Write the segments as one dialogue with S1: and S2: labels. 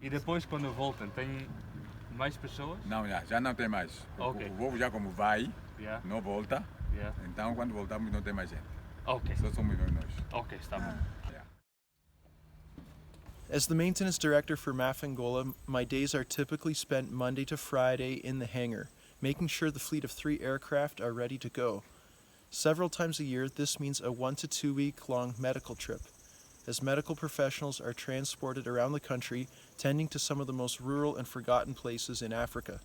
S1: E depois quando voltam, tem mais pessoas?
S2: Não, já não tem mais.
S1: Ok.
S2: O voo já como vai,
S1: Yeah.
S2: não volta.
S1: Yeah.
S2: Então quando voltamos não tem mais gente.
S1: Ok.
S2: Só somos nós.
S1: Ok, está bom.
S2: Yeah.
S3: As the maintenance director for MAF Angola, my days are typically spent Monday to Friday in the hangar, making sure the fleet of 3 aircraft are ready to go. Several times a year, this means a 1 to 2 week long medical trip, as medical professionals are transported around the country, tending to some of the most rural and forgotten places in Africa.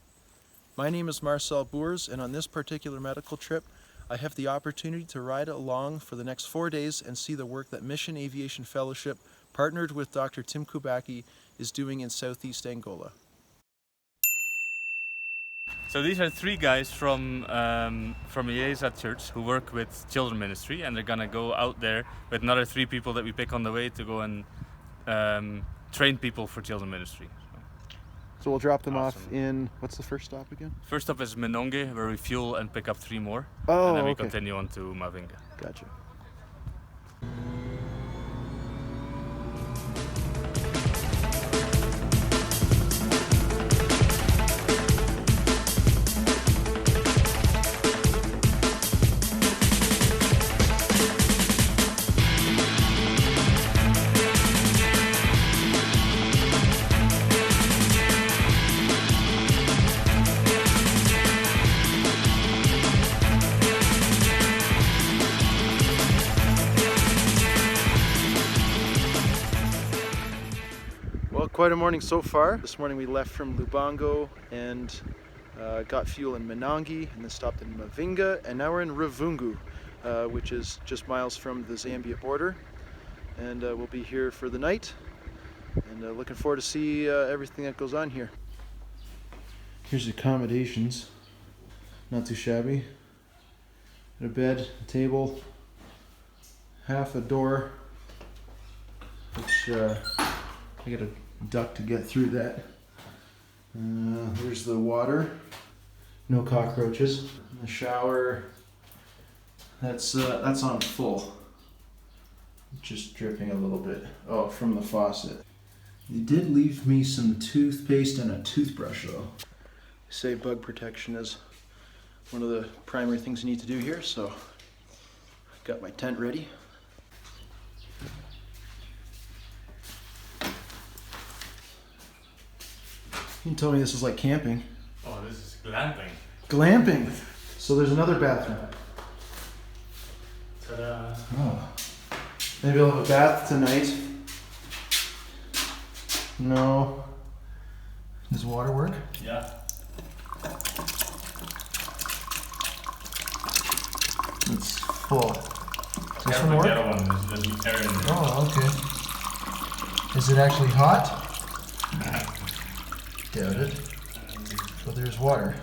S3: My name is Marcel Boers, and on this particular medical trip, I have the opportunity to ride along for the next 4 days and see the work that Mission Aviation Fellowship, partnered with Dr. Tim Kubacki, is doing in southeast Angola.
S1: So these are 3 guys from Iesa Church who work with children ministry, and they're gonna go out there with another 3 people that we pick on the way to go and train people for children ministry.
S3: So we'll drop them
S1: Awesome.
S3: off in, what's the first stop again?
S1: First stop is Menonge, where we fuel and pick up 3 more,
S3: Oh,
S1: and then we
S3: okay.
S1: continue on to Mavinga.
S3: Gotcha. Well, quite a morning so far. This morning we left from Lubango and got fuel in Menonge, and then stopped in Mavinga, and now we're in Rivungo, which is just miles from the Zambia border. And we'll be here for the night, and looking forward to see everything that goes on here. Here's the accommodations. Not too shabby. Got a bed, a table, half a door, which I got a duct to get through that. There's the water, no cockroaches. The shower, that's on full, just dripping a little bit. Oh, from the faucet. They did leave me some toothpaste and a toothbrush though. They say bug protection is one of the primary things you need to do here, so got my tent ready. You told me this is like camping.
S1: Oh, this is glamping.
S3: Glamping! So there's another bathroom.
S1: Ta-da!
S3: Oh. Maybe I'll have a bath tonight. No. Does water work?
S1: Yeah.
S3: It's full. Does this one
S1: The
S3: work?
S1: other one, there's air in there.
S3: Oh, okay. Is it actually hot? Doubt it. But there's water.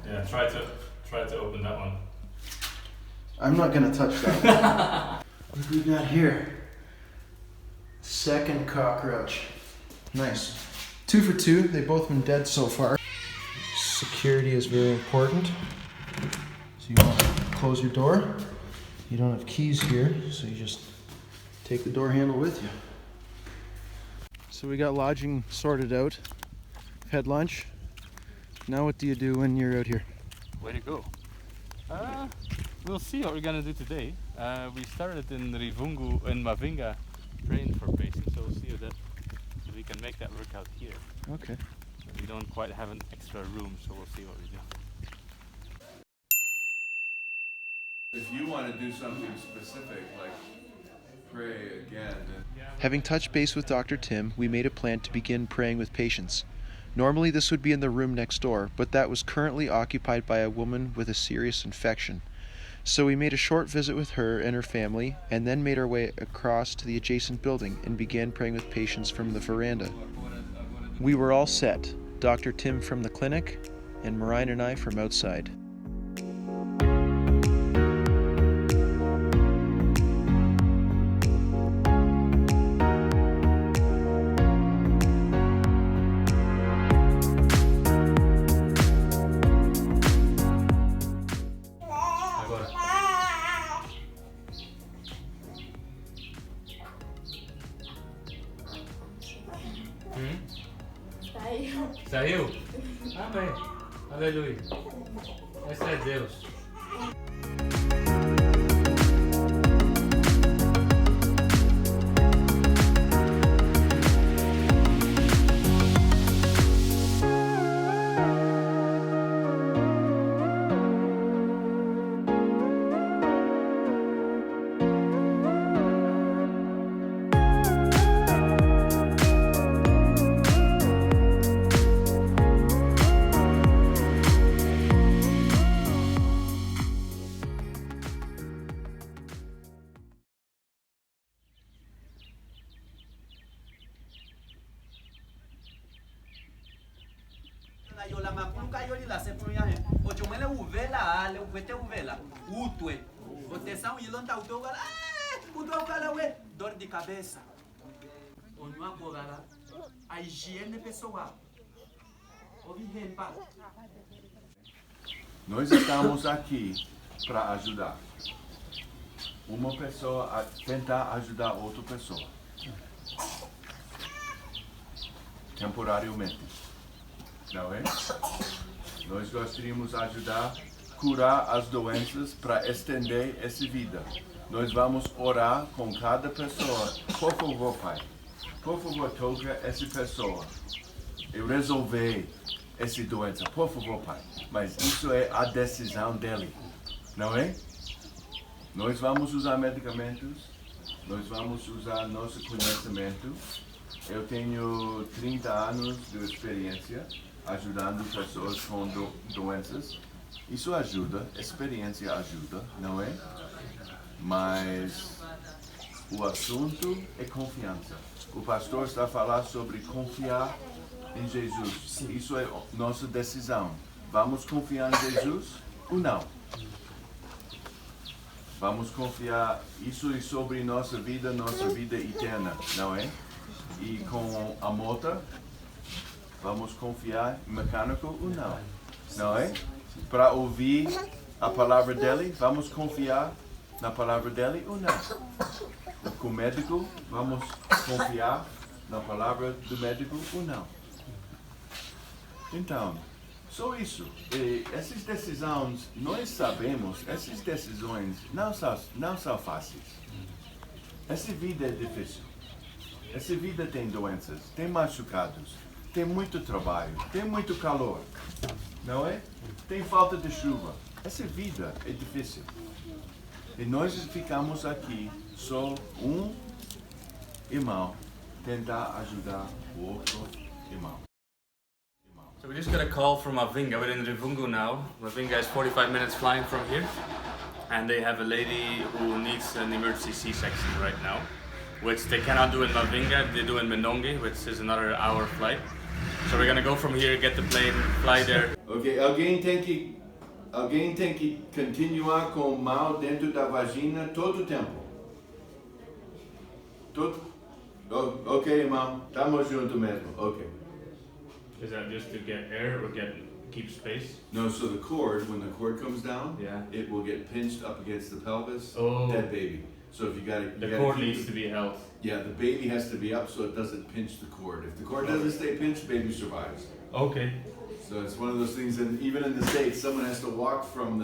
S1: Yeah, try to open that one.
S3: I'm not gonna touch that. What do we got here? Second cockroach. Nice. 2 for 2. They've both been dead so far. Security is very important. So you want to close your door. You don't have keys here, so you just take the door handle with you. So we got lodging sorted out. Had lunch. Now what do you do when you're out here?
S1: Way to go. We'll see what we're gonna do today. We started in Rivungo in Mavinga, trained for pacing, so we'll see if we can make that work out here.
S3: Okay.
S1: We don't quite have an extra room, so we'll see what we do.
S4: If you want to do something specific, like pray again, then
S3: Having touched base with Dr. Tim, we made a plan to begin praying with patients. Normally this would be in the room next door, but that was currently occupied by a woman with a serious infection. So we made a short visit with her and her family, and then made our way across to the adjacent building and began praying with patients from the veranda. We were all set, Dr. Tim from the clinic, and Marine and I from outside.
S1: Saiu? Amém. Aleluia. Esse é Deus.
S5: yola makuluka yoli la se punya he o chomele uvela ale uvete uvela utwe o tesão ilonta utwe ugala utwe ugala we dor de cabeça onyo agora a higiene pessoal ouvi rempa.
S4: Nós estamos aqui para ajudar. Uma pessoa a tentar ajudar outra pessoa. Temporariamente. Não é? Nós gostaríamos de ajudar a curar as doenças para estender essa vida. Nós vamos orar com cada pessoa. Por favor, Pai. Por favor, toca essa pessoa. Eu resolvi essa doença. Por favor, Pai. Mas isso é a decisão dele. Não é? Nós vamos usar medicamentos. Nós vamos usar nosso conhecimento. Eu tenho 30 anos de experiência ajudando pessoas com doenças. Isso ajuda, experiência ajuda, não é? Mas o assunto é confiança. O pastor está a falar sobre confiar em Jesus. Isso é nossa decisão. Vamos confiar em Jesus ou não? Vamos confiar, isso é sobre nossa vida eterna, não é? E com a moto, vamos confiar em mecânico ou não? Não é? Para ouvir a palavra dele, vamos confiar na palavra dele ou não? Com o médico, vamos confiar na palavra do médico ou não? Então, só isso. E essas decisões, nós sabemos, essas decisões não são fáceis. Essa vida é difícil. Essa vida tem doenças, tem machucados, tem muito trabalho, tem muito calor, não é? Tem falta de chuva. Essa vida é difícil. E nós ficamos aqui, só um irmão, tentar ajudar o outro irmão.
S1: So we just got a call from Mavinga. We're in Rivungo now. Mavinga is 45 minutes flying from here. And they have a lady who needs an emergency C-section right now, which they cannot do in Mavinga, they do in Menongue, which is another hour flight. So we're gonna go from here, get the plane, fly there.
S4: Ok, alguém tem que continuar com o mal dentro da vagina todo o tempo. Ok, irmão, estamos juntos mesmo, ok.
S1: Is that just to get air or keep space?
S4: No, so the cord, when the cord comes down,
S1: Yeah.
S4: it will get pinched up against the pelvis,
S1: Oh.
S4: dead baby. So if you gotta,
S1: The cord needs to be held.
S4: Yeah, the baby has to be up so it doesn't pinch the cord. If the cord doesn't stay pinched, baby survives.
S1: Okay.
S4: So it's one of those things, and even in the States, someone has to walk from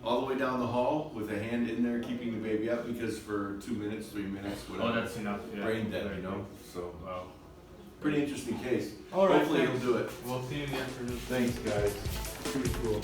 S4: all the way down the hall with a hand in there keeping the baby up because for 2 minutes, 3 minutes, whatever.
S1: Oh, that's enough. Yeah.
S4: Brain dead, you know? So,
S1: Wow.
S4: pretty interesting case.
S1: All right,
S4: Hopefully
S1: thanks.
S4: he'll do it.
S1: We'll see you in the afternoon.
S4: Thanks, guys. Pretty cool.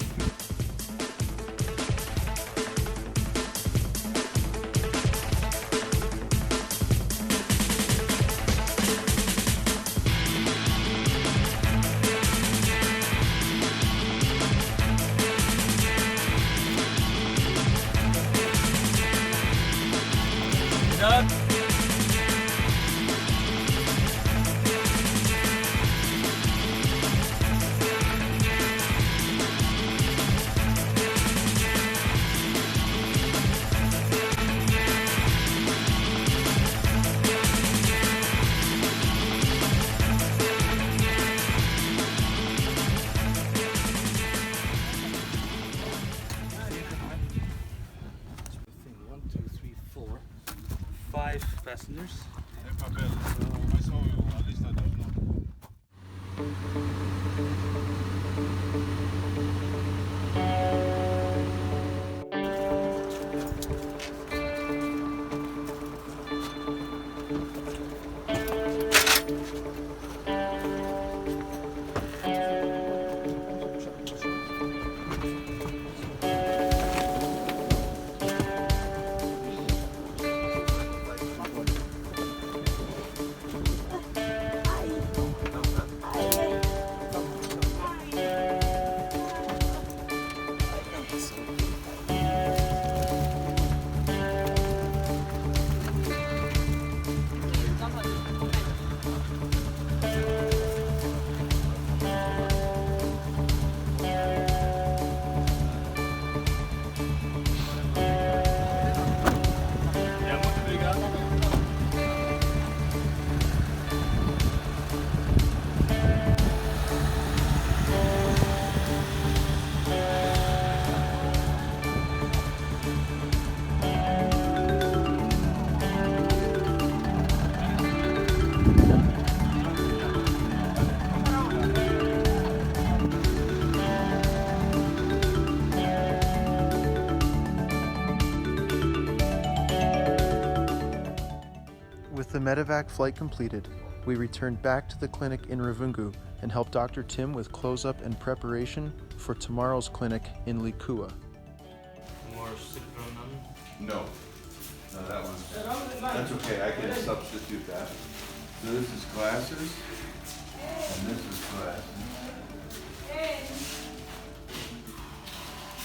S1: One, two, three, four, 5 passengers.
S2: É papel, mas só a lista dos nomes.
S3: the Medevac flight completed, we returned back to the clinic in Rivungo and helped Dr. Tim with close-up and preparation for tomorrow's clinic in Licua.
S1: More citronum.
S4: No. No, that one. That's okay, I can substitute that. So this is glasses, and this is glasses.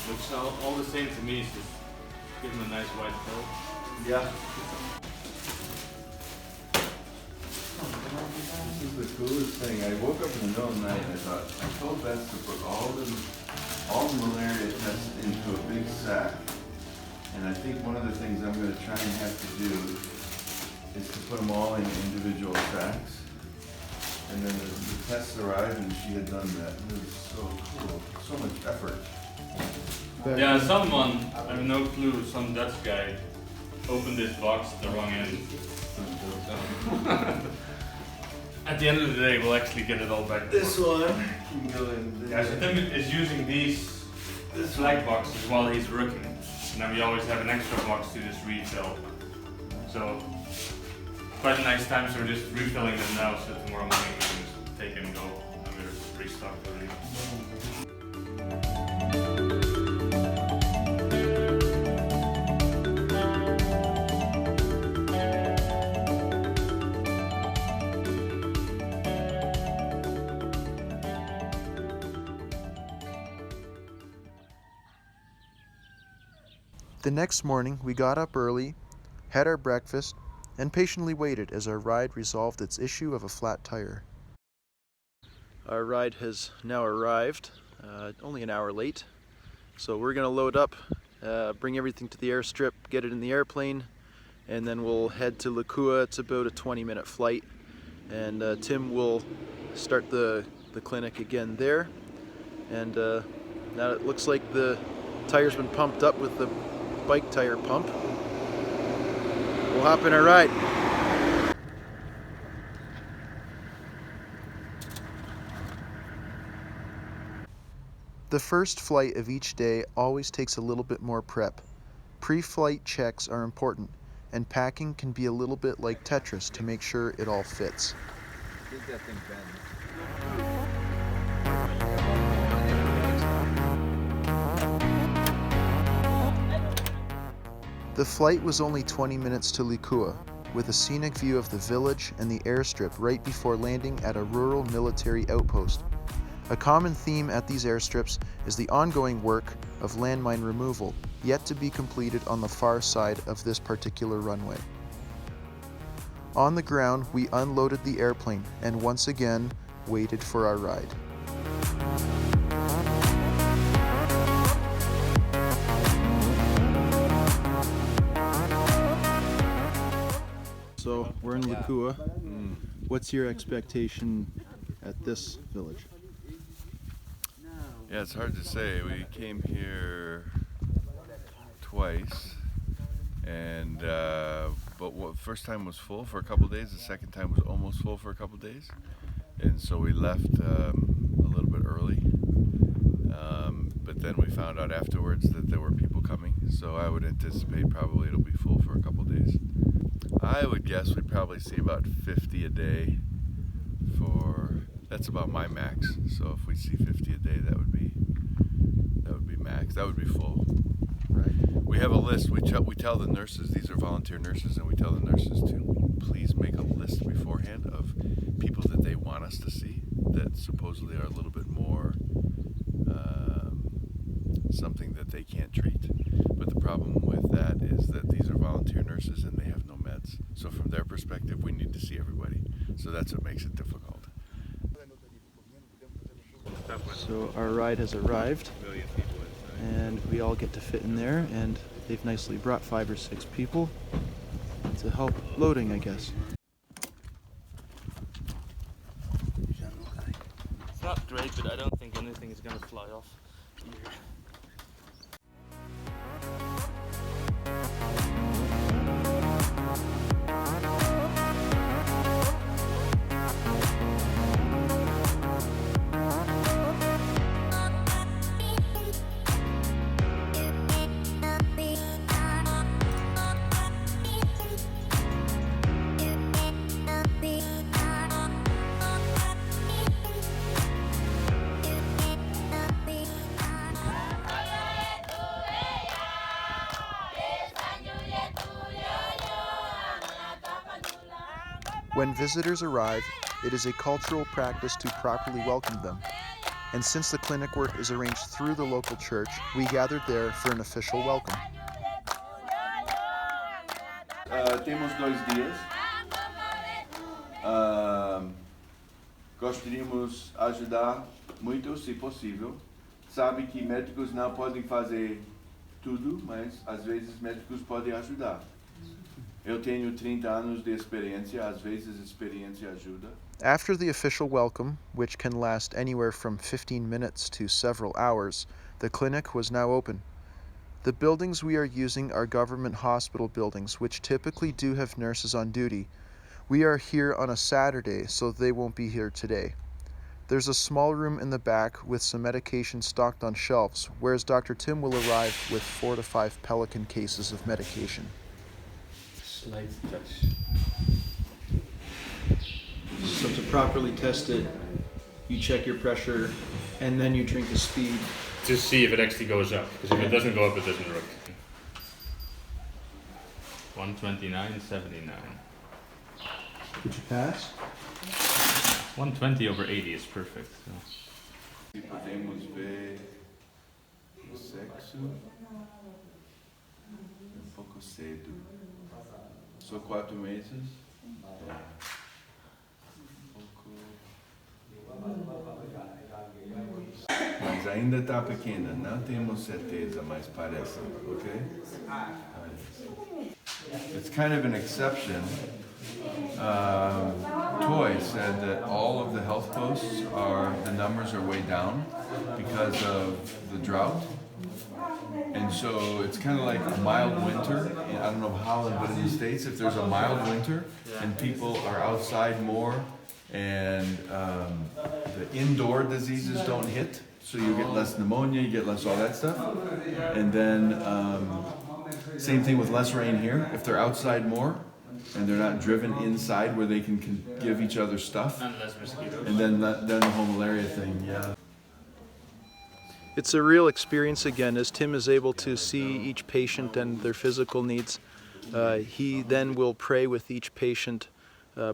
S1: Looks all the same to me, it's just give him a nice white coat.
S4: Yeah. This is the coolest thing. I woke up in the middle of the night and I thought, I told Beth to put all the malaria tests into a big sack. And I think one of the things I'm going to try and have to do is to put them all in individual sacks. And then the tests arrived and she had done that. It was so cool. So much effort.
S1: Yeah, someone, I have no clue, some Dutch guy opened this box at the wrong end. At the end of the day, we'll actually get it all back.
S4: This one can go in there.
S1: Yeah, so Tim is using these flag boxes while he's working. And then we always have an extra box to just refill. So, quite a nice time, so we're just refilling them now, so tomorrow morning we can just take and go, and we're restocked already.
S3: The next morning, we got up early, had our breakfast, and patiently waited as our ride resolved its issue of a flat tire. Our ride has now arrived, only an hour late, so we're going to load up, bring everything to the airstrip, get it in the airplane, and then we'll head to Licua. It's about a 20-minute flight, and Tim will start the clinic again there. And now it looks like the tire's been pumped up with the bike tire pump. We'll hop in our ride. The first flight of each day always takes a little bit more prep. Pre-flight checks are important, and packing can be a little bit like Tetris to make sure it all fits. The flight was only 20 minutes to Licua, with a scenic view of the village and the airstrip right before landing at a rural military outpost. A common theme at these airstrips is the ongoing work of landmine removal, yet to be completed on the far side of this particular runway. On the ground, we unloaded the airplane and once again waited for our ride. So we're in Licua. What's your expectation at this village?
S4: Yeah, it's hard to say. We came here twice, and but first time was full for a couple days. The second time was almost full for a couple days, and so we left a little bit early. But then we found out afterwards that there were people coming, so I would anticipate probably it'll be full for a couple days. I would guess we'd probably see about 50 a day that's about my max. So if we see 50 a day, that would be max. That would be full.
S3: Right.
S4: We have a list. We tell the nurses, these are volunteer nurses, and we tell the nurses to please make a list beforehand of people that they want us to see that supposedly are a little bit more something that they can't treat. But the problem with that is that these are volunteer nurses and they have no meds. So from their perspective, we need to see everybody. So that's what makes it difficult.
S3: So our ride has arrived, and we all get to fit in there, and they've nicely brought 5 or 6 people to help loading, I guess.
S1: It's not great, but I don't think anything is going to fly off here.
S3: When visitors arrive, it is a cultural practice to properly welcome them. And since the clinic work is arranged through the local church, we gathered there for an official welcome.
S4: Temos 2 dias. Gostaríamos ajudar muito, se possível. Sabe que médicos não podem fazer tudo, mas às vezes médicos podem ajudar. Eu tenho 30 anos de experiência, às vezes experiência ajuda.
S3: After the official welcome, which can last anywhere from 15 minutes to several hours, the clinic was now open. The buildings we are using are government hospital buildings, which typically do have nurses on duty. We are here on a Saturday, so they won't be here today. There's a small room in the back with some medication stocked on shelves, whereas Dr. Tim will arrive with 4 to 5 Pelican cases of medication.
S1: Slight touch.
S3: So to properly test it, you check your pressure, and then you drink the speed.
S1: To see if it actually goes up, because if it doesn't go up, it doesn't work. 129.79.
S3: Did you pass?
S1: 120 over 80 is perfect. So.
S4: E podemos ver o sexo pouco cedo. Só 4 meses. Mas ainda está pequena, não temos certeza, mas parece, ok? It's kind of an exception. Toy said that all of the health posts the numbers are way down because of the drought. And so it's kind of like a mild winter. I don't know Holland, but in the States, if there's a mild winter and people are outside more and the indoor diseases don't hit, so you get less pneumonia, you get less all that stuff. And then same thing with less rain here. If they're outside more and they're not driven inside where they can give each other stuff.
S1: And less mosquitoes.
S4: And then the whole malaria thing, yeah.
S3: It's a real experience again as Tim is able to see each patient and their physical needs. He then will pray with each patient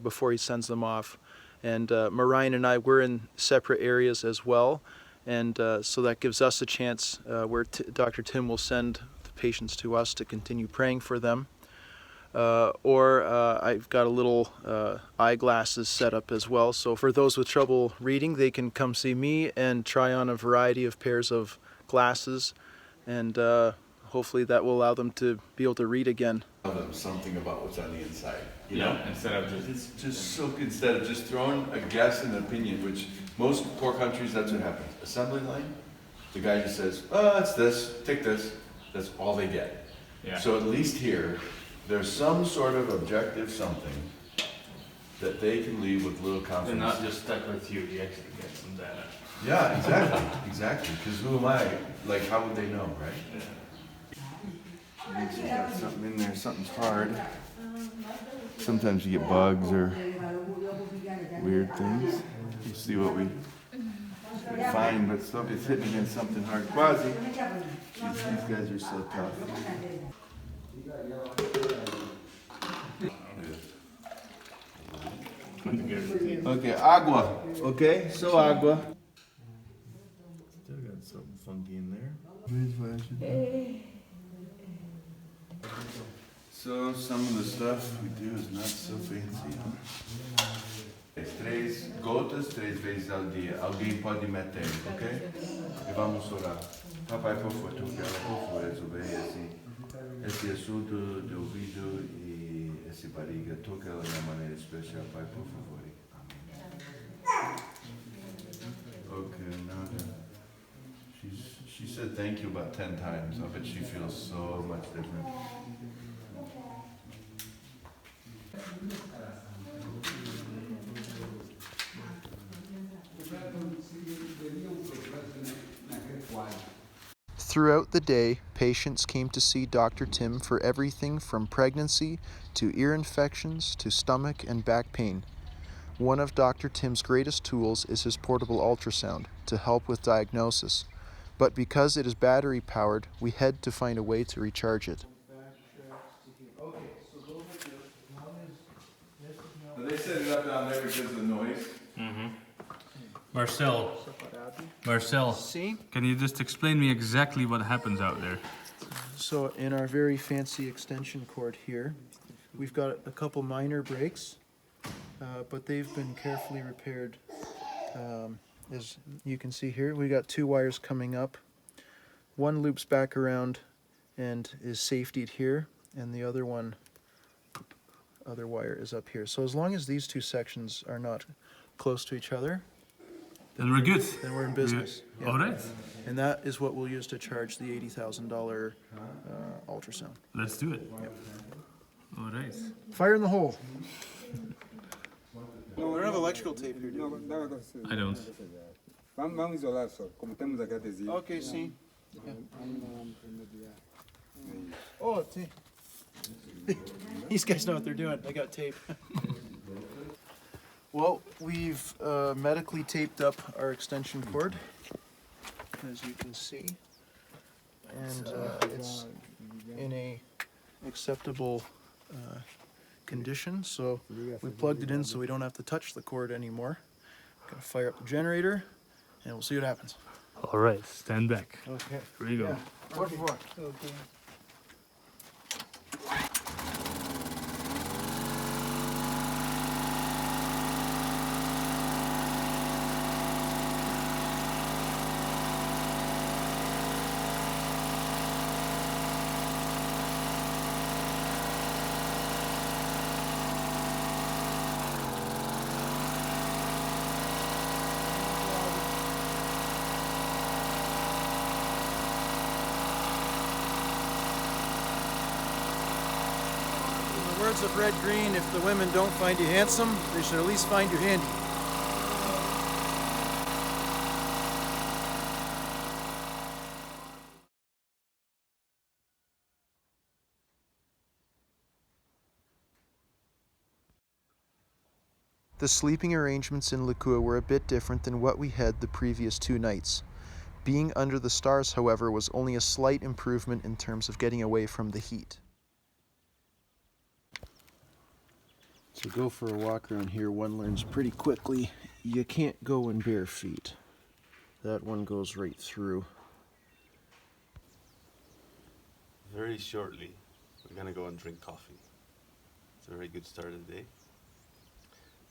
S3: before he sends them off. And Mariah and I, we're in separate areas as well. And so that gives us a chance where Dr. Tim will send the patients to us to continue praying for them. Or I've got a little eyeglasses set up as well, so for those with trouble reading, they can come see me and try on a variety of pairs of glasses, and hopefully that will allow them to be able to read again.
S4: Tell them something about what's on the inside, you
S1: Yeah,
S4: know?
S1: instead of
S4: Instead of just throwing a guess and an opinion, which most poor countries, that's what happens. Assembly line, the guy just says, oh, it's this, take this, that's all they get.
S1: Yeah.
S4: So at least here, there's some sort of objective something that they can leave with little
S1: They're
S4: confidence.
S1: not just stuck with you, you actually get some data.
S4: Yeah, exactly, because who am I? Like, how would they know, right?
S1: Yeah.
S4: She's got something in there, something's hard. Sometimes you get bugs or weird things. We'll see what we find, but it's hitting against something hard. Quasi. These guys are so tough. Okay, agua. Okay, so agua. Still got something funky in there. So some of the stuff we do is not so fancy, huh? 3 gotas, 3 vezes ao dia. Alguém pode meter, ok? E vamos orar. Papai, por favor, tu quero, por favor, resolver esse assunto de ouvido e esse barriga. Toca ela de uma maneira especial, Pai, por favor. Amém. Okay, now she said thank you about 10 times. I bet she feels so much different.
S3: Throughout the day, patients came to see Dr. Tim for everything from pregnancy to ear infections to stomach and back pain. One of Dr. Tim's greatest tools is his portable ultrasound to help with diagnosis, but because it is battery powered, we had to find a way to recharge it.
S4: They set it up down there because of the noise.
S1: Marcel,
S3: See?
S1: can you just explain me exactly what happens out there?
S3: So in our very fancy extension cord here, we've got a couple minor breaks, but they've been carefully repaired. As you can see here, we got 2 wires coming up. One loops back around and is safetied here, and the other wire is up here. So as long as these 2 sections are not close to each other,
S1: Then we're good.
S3: then we're in business. Yeah.
S1: All right,
S3: And that is what we'll use to charge the $80,000 ultrasound.
S1: let's do it. All right.
S3: Fire in the hole. No, we don't have electrical tape here, do we?
S1: I don't.
S6: Vamos isolar só, como temos aqui adesivo.
S3: Okay, see. Oh, see. These guys know what they're doing. They got tape. Well, we've medically taped up our extension cord, as you can see, and it's in a acceptable condition. So we plugged it in so we don't have to touch the cord anymore. Gonna fire up the generator, and we'll see what happens.
S1: All right, stand back.
S3: Okay.
S1: Here we go.
S3: Por favor. In the words of Red Green, if the women don't find you handsome, they should at least find you handy. The sleeping arrangements in Licua were a bit different than what we had the previous 2 nights. Being under the stars, however, was only a slight improvement in terms of getting away from the heat. To go for a walk around here, one learns pretty quickly, you can't go in bare feet. That one goes right through.
S7: Very shortly, we're gonna go and drink coffee. It's a very good start of the day.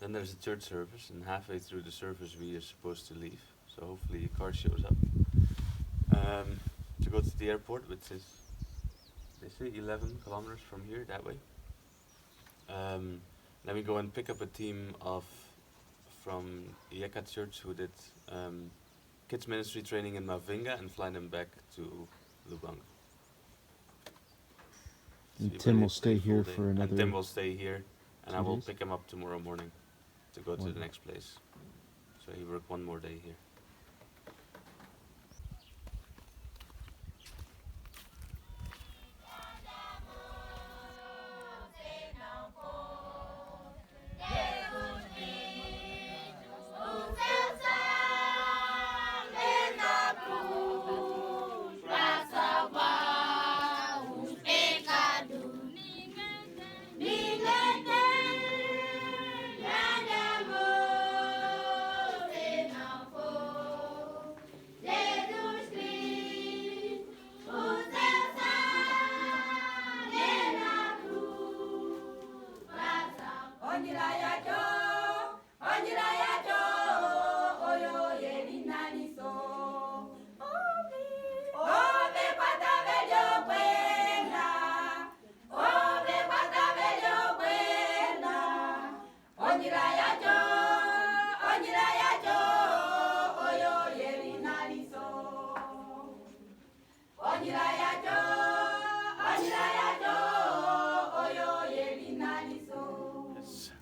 S7: Then there's a church service, and halfway through the service we are supposed to leave. So hopefully a car shows up. To go to the airport, which is, they say 11 kilometers from here, that way. Then we go and pick up a team from Yeka Church who did kids ministry training in Mavinga and fly them back to Lubango.
S3: And Tim will stay here for another...
S7: And Tim will stay here, and I will
S3: 2 days?
S7: pick him up tomorrow morning to go to the next place. So he worked 1 more day here.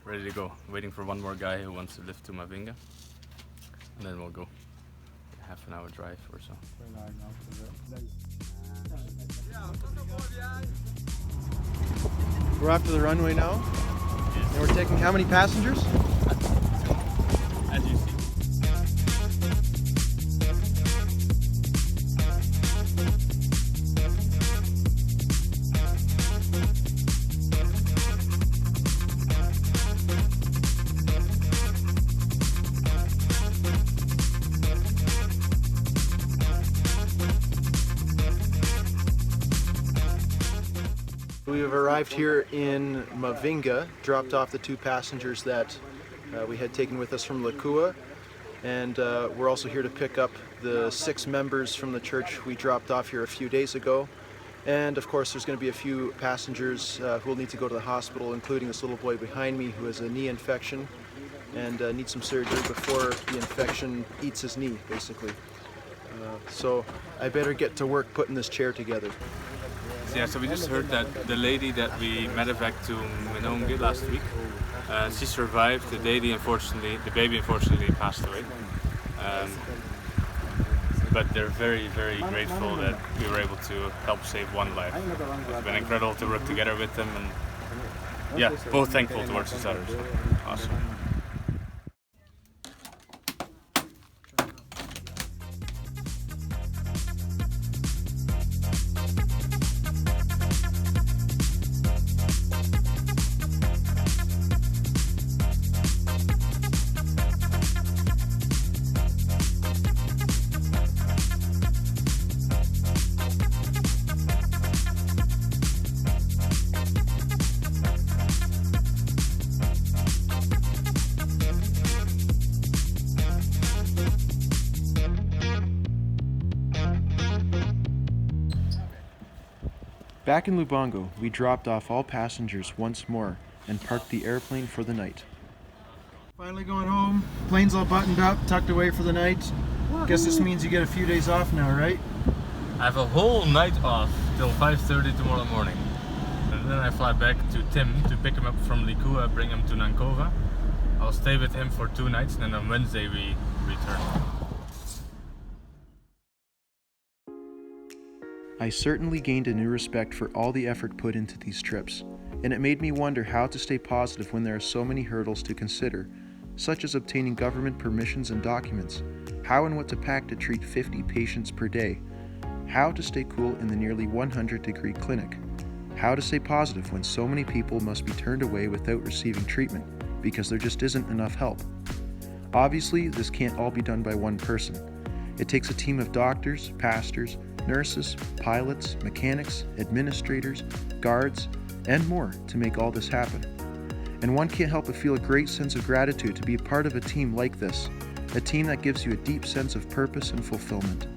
S1: Ready to go. Waiting for 1 more guy who wants to lift to Mavinga. And then we'll go. Half an hour drive or so.
S3: We're off to the runway now. And we're taking how many passengers?
S1: As you see.
S3: we have arrived here in Mavinga, dropped off the 2 passengers that we had taken with us from Licua, and we're also here to pick up the 6 members from the church we dropped off here a few days ago. And of course there's going to be a few passengers who will need to go to the hospital, including this little boy behind me who has a knee infection and needs some surgery before the infection eats his knee, basically. So I better get to work putting this chair together.
S1: Yeah, so we just heard that the lady that we Medevac to Medevac last week, she survived. The baby unfortunately passed away. But they're very, very grateful that we were able to help save one life. It's been incredible to work together with them, and yeah, both thankful towards each other. So awesome.
S3: Back in Lubango, we dropped off all passengers once more and parked the airplane for the night. Finally going home. Plane's all buttoned up, tucked away for the night. Guess this means you get a few days off now, right?
S1: I have a whole night off till 5:30 tomorrow morning. And then I fly back to Tim to pick him up from Licua, bring him to Nankova. I'll stay with him for 2 nights, and then on Wednesday we return.
S3: I certainly gained a new respect for all the effort put into these trips, and it made me wonder how to stay positive when there are so many hurdles to consider, such as obtaining government permissions and documents, how and what to pack to treat 50 patients per day, how to stay cool in the nearly 100-degree clinic, how to stay positive when so many people must be turned away without receiving treatment because there just isn't enough help. Obviously, this can't all be done by one person. It takes a team of doctors, pastors, nurses, pilots, mechanics, administrators, guards, and more to make all this happen. And one can't help but feel a great sense of gratitude to be a part of a team like this, a team that gives you a deep sense of purpose and fulfillment,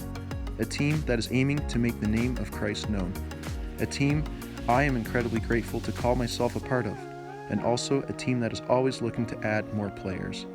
S3: a team that is aiming to make the name of Christ known, a team I am incredibly grateful to call myself a part of, and also a team that is always looking to add more players.